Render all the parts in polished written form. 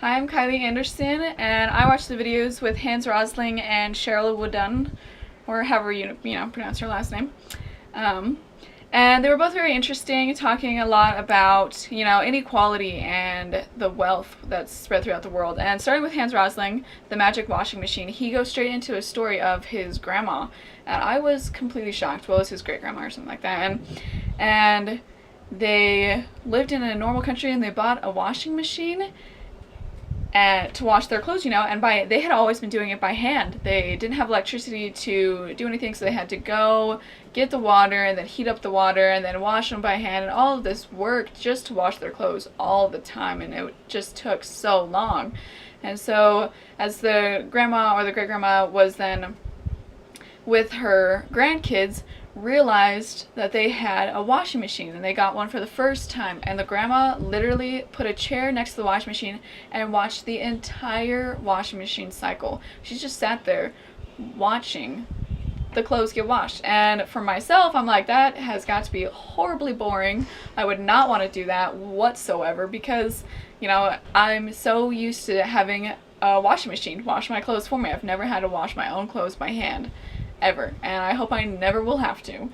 Hi, I'm Kylee Anderson, and I watch the videos with Hans Rosling and Sheryl WuDunn, or however you pronounce her last name. Um, and they were both very interesting, talking a lot about inequality and the wealth that's spread throughout the world. And starting with Hans Rosling, the magic washing machine, he goes straight into a story of his grandma, and I was completely shocked. Well, it was his great grandma or something like that, and they lived in a normal country and they bought a washing machine to wash their clothes, and they had always been doing it by hand. They didn't have electricity to do anything, so they had to go get the water and then heat up the water and then wash them by hand, and all of this work just to wash their clothes all the time, and it just took so long. And so as the grandma or the great grandma was then with her grandkids, realized that they had a washing machine, and they got one for the first time, and the grandma literally put a chair next to the washing machine and watched the entire washing machine cycle. She just sat there watching the clothes get washed. And for myself, I'm like, that has got to be horribly boring. I would not want to do that whatsoever, because I'm so used to having a washing machine wash my clothes for me. I've never had to wash my own clothes by hand ever, and I hope I never will have to.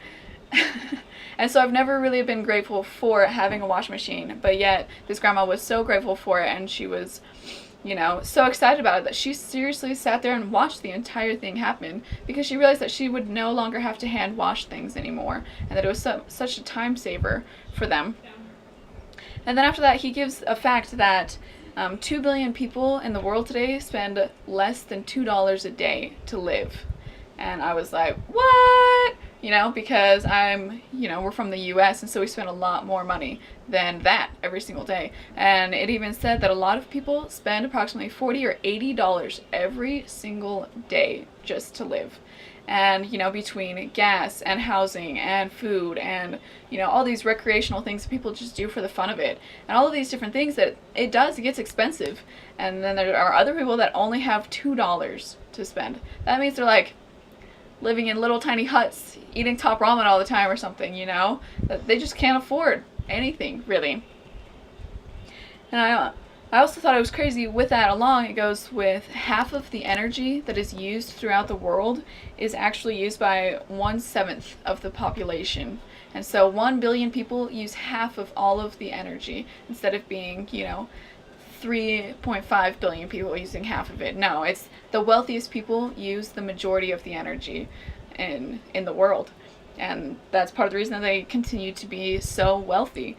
And so I've never really been grateful for having a washing machine, but yet this grandma was so grateful for it, and she was so excited about it that she seriously sat there and watched the entire thing happen, because she realized that she would no longer have to hand wash things anymore, and that it was such a time saver for them. And then after that, he gives a fact that 2 billion people in the world today spend less than $2 a day to live. And I was like, what? Because we're from the US, and so we spend a lot more money than that every single day. And it even said that a lot of people spend approximately $40 or $80 every single day just to live. And, between gas and housing and food and, all these recreational things that people just do for the fun of it, and all of these different things that it gets expensive. And then there are other people that only have $2 to spend. That means they're like living in little tiny huts, eating top ramen all the time or something, that they just can't afford anything, really. And I also thought it was crazy with that along, it goes with half of the energy that is used throughout the world is actually used by 1/7 of the population. And so 1 billion people use half of all of the energy, instead of being, 3.5 billion people using half of it. No, it's the wealthiest people use the majority of the energy in the world. And that's part of the reason that they continue to be so wealthy.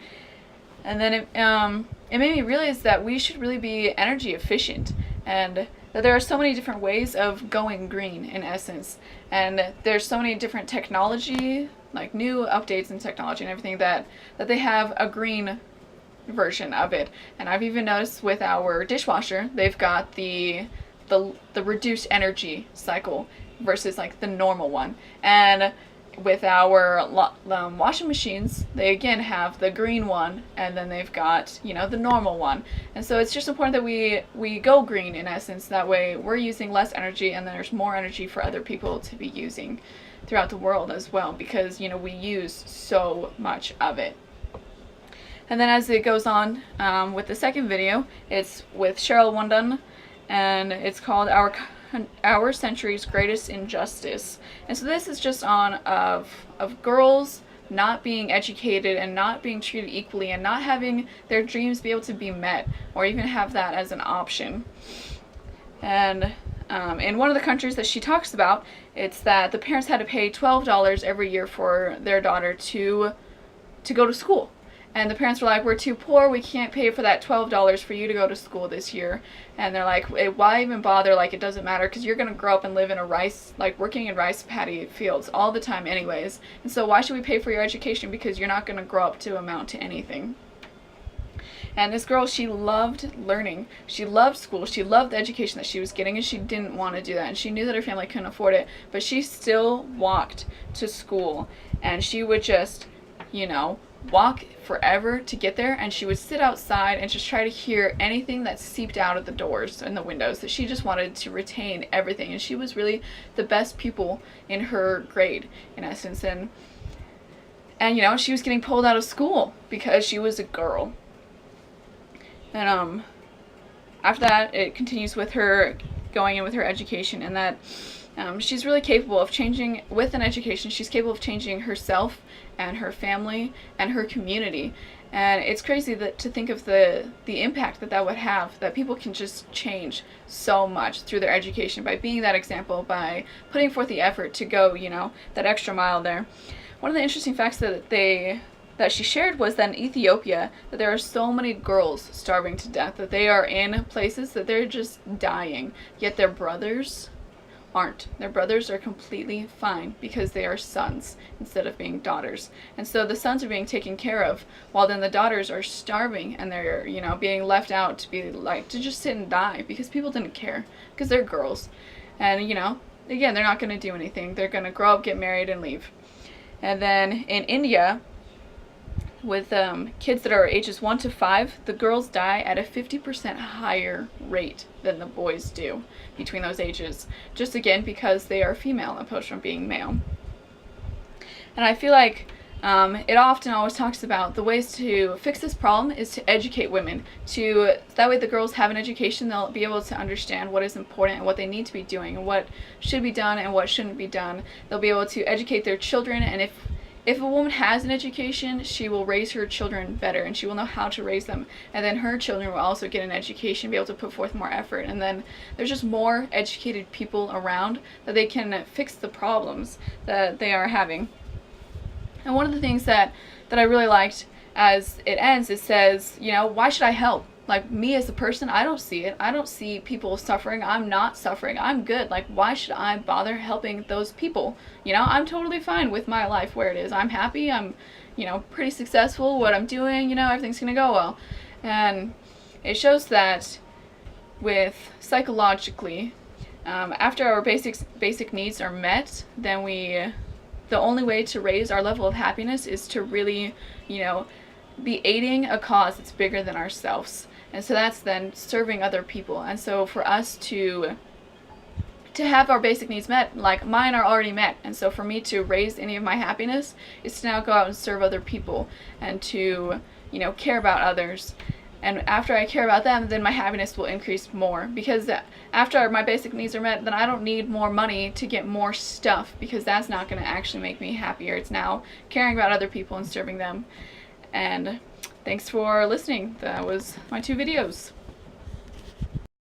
And then it made me realize that we should really be energy efficient, and that there are so many different ways of going green, in essence. And there's so many different technology, like new updates in technology and everything, that they have a green version of it. And I've even noticed with our dishwasher, they've got the reduced energy cycle versus like the normal one. And with our washing machines, they again have the green one, and then they've got the normal one. And so it's just important that we go green, in essence. That way we're using less energy, and then there's more energy for other people to be using throughout the world as well, because we use so much of it. And then as it goes on with the second video, it's with Sheryl WuDunn, and it's called Our Century's Greatest Injustice. And so this is just on of girls not being educated and not being treated equally, and not having their dreams be able to be met, or even have that as an option. And in one of the countries that she talks about, it's that the parents had to pay $12 every year for their daughter to go to school. And the parents were like, we're too poor, we can't pay for that $12 for you to go to school this year. And they're like, why even bother? Like, it doesn't matter, because you're going to grow up and live in working in rice paddy fields all the time anyways. And so why should we pay for your education? Because you're not going to grow up to amount to anything. And this girl, she loved learning. She loved school. She loved the education that she was getting, and she didn't want to do that. And she knew that her family couldn't afford it, but she still walked to school. And she would just, walk forever to get there, and she would sit outside and just try to hear anything that seeped out of the doors and the windows, that she just wanted to retain everything. And she was really the best pupil in her grade, in essence. And she was getting pulled out of school because she was a girl. And after that, it continues with her going in with her education, and that she's really capable of changing, with an education, she's capable of changing herself and her family and her community. And it's crazy that to think of the impact that that would have, that people can just change so much through their education by being that example, by putting forth the effort to go, you know, that extra mile there. One of the interesting facts that she shared was that in Ethiopia, that there are so many girls starving to death, that they are in places that they're just dying, yet their brothers aren't. Their brothers are completely fine because they are sons instead of being daughters. And so the sons are being taken care of, while then the daughters are starving and they're, you know, being left out to be like, to just sit and die because people didn't care, because they're girls. And, you know, again, they're not going to do anything. They're going to grow up, get married, and leave. And then in India, with kids that are ages 1 to 5, the girls die at a 50% higher rate than the boys do between those ages, just again because they are female opposed from being male. And I feel like it often always talks about the ways to fix this problem is to educate women, that way the girls have an education, they'll be able to understand what is important and what they need to be doing and what should be done and what shouldn't be done. They'll be able to educate their children, and if a woman has an education, she will raise her children better, and she will know how to raise them. And then her children will also get an education, be able to put forth more effort. And then there's just more educated people around that they can fix the problems that they are having. And one of the things that I really liked as it ends, it says, you know, why should I help? Like, me as a person, I don't see it. I don't see people suffering. I'm not suffering. I'm good. Like, why should I bother helping those people? You know, I'm totally fine with my life where it is. I'm happy. I'm, you know, pretty successful. What I'm doing, you know, everything's going to go well. And it shows that with psychologically, after our basic needs are met, then the only way to raise our level of happiness is to really, you know, be aiding a cause that's bigger than ourselves. And so that's then serving other people. And so for us to have our basic needs met, like mine are already met, and so for me to raise any of my happiness is to now go out and serve other people and to, you know, care about others. And after I care about them, then my happiness will increase more, because after my basic needs are met, then I don't need more money to get more stuff, because that's not going to actually make me happier. It's now caring about other people and serving them. And thanks for listening. That was my 2 videos.